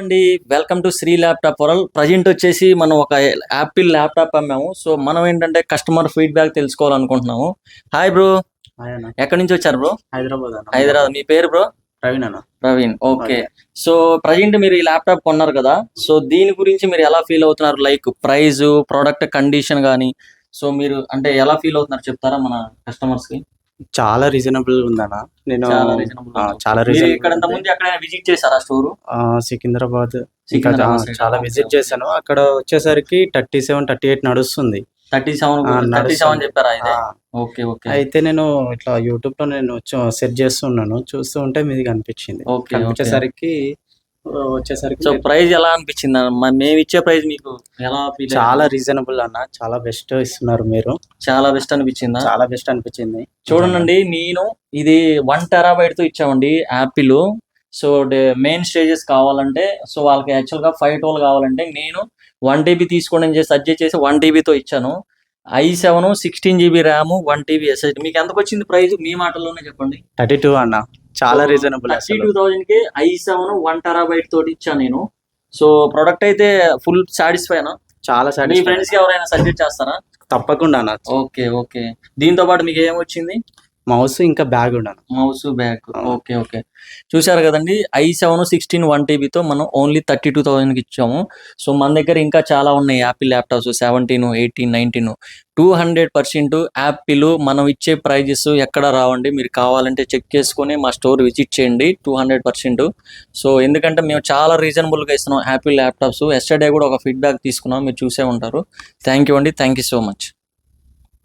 అండి. Welcome to Sri laptop world. Present వచ్చేసి మనం ఒక యాపిల్ ల్యాప్టాప్ అమ్మాము. సో మనం ఏంటంటే కస్టమర్ ఫీడ్బ్యాక్ తెలుసుకోవాలనుకుంటున్నాము. హాయ్ బ్రో, హాయ్ అన్న. ఎక్కడి నుంచి వచ్చారు బ్రో? హైదరాబాద్ అన్న. హైదరాబాద్. మీ పేరు బ్రో? ప్రవీణ్ అన్న. Praveen. Okay. Okay. So present మీరు ఈ ల్యాప్టాప్ కొన్నారు కదా, సో దీని గురించి మీరు ఎలా ఫీల్ అవుతున్నారు? లైక్ ప్రైస్, ప్రోడక్ట్ కండిషన్ కానీ, సో మీరు అంటే ఎలా ఫీల్ అవుతున్నారు చెప్తారా మన కస్టమర్స్ కి? చాలా రీజనబుల్ ఉందన్న. నేను చాలా రీజనబుల్. చాలా మీరు రీజనబుల్ ఇక్కడ ఇంత ముందు ఎక్కడైనా విజిట్ చేశారా స్టోర్? సికింద్రాబాద్ ఇంకా సికింద్రాబాద్ side. చాలా ఓకే, విజిట్ ఓకే. చేశాను. అక్కడ వచ్చేసరికి 37, 38 నడుస్తుంది. 37 నడుస్తుంది. చెప్పారా అయితే? ఆ, ఓకే, ఓకే, అయితే నేను ఇట్లా యూట్యూబ్ లో నేను సెర్చ్ చేస్తున్నాను. చూస్తూ ఉంటే మీది కనిపించింది. Okay, okay. కనిపించేసరికి సో ప్రైస్ ఎలా అనిపించింది? మేము ఇచ్చే ప్రైస్ మీకు ఎలా ఫీల్? చాలా రీజనబుల్ అన్న. చాలా బెస్ట్ ఇస్తున్నారు మీరు. చాలా బెస్ట్ అనిపించిందా? చాలా బెస్ట్ అనిపించింది. చూడండి, నేను ఇది 1 TB తో ఇచ్చామండి యాపిల్. సో మెయిన్ స్టేజెస్ కావాలంటే, సో వాళ్ళకి యాక్చువల్గా 512 కావాలంటే నేను 1 TB తీసుకోండి అని సజెస్ట్ చేసి 1 TB తో ఇచ్చాను. i7 16 GB RAM 1 TB SSD. మీకు ఎంతకు వచ్చింది ప్రైస్? మీ మాటల్లోనే చెప్పండి. 32 అన్న. చాలా రీజనబుల్. 32,000 కి i7 1 TB తోటి ఇచ్చాను నేను. సో ప్రొడక్ట్ అయితే ఫుల్ సాటిస్ఫైనా? చాలా మీ సాటిస్ఫై. ఫ్రెండ్స్ కి ఎవరైనా సజెస్ట్ చేస్తారా? తప్పకుండా అన్న. Okay, okay. దీంతో పాటు మీకు ఏమొచ్చింది? మౌస్ ఇంకా బ్యాగ్ ఉన్నాను. Mouse, bag. ఆ. Okay, okay. చూశారు కదండి, i7 16 1 TB తో మనం ఓన్లీ 32,000 కి ఇచ్చాము. సో మన దగ్గర ఇంకా చాలా ఉన్నాయి యాపిల్ ల్యాప్టాప్స్ 17, 18, 19. 200% యాపిల్ మనం ఇచ్చే ప్రైజెస్ ఎక్కడ రావండి. మీరు కావాలంటే చెక్ చేసుకొని మా స్టోర్ విజిట్ చేయండి. 200%. సో ఎందుకంటే మేము చాలా రీజనబుల్గా ఇస్తున్నాం యాపిల్ ల్యాప్టాప్స్. ఎస్టర్డే కూడా ఒక ఫీడ్బ్యాక్ తీసుకున్నాం, మీరు చూసే ఉంటారు. థ్యాంక్ యూ అండి. Thank you so much.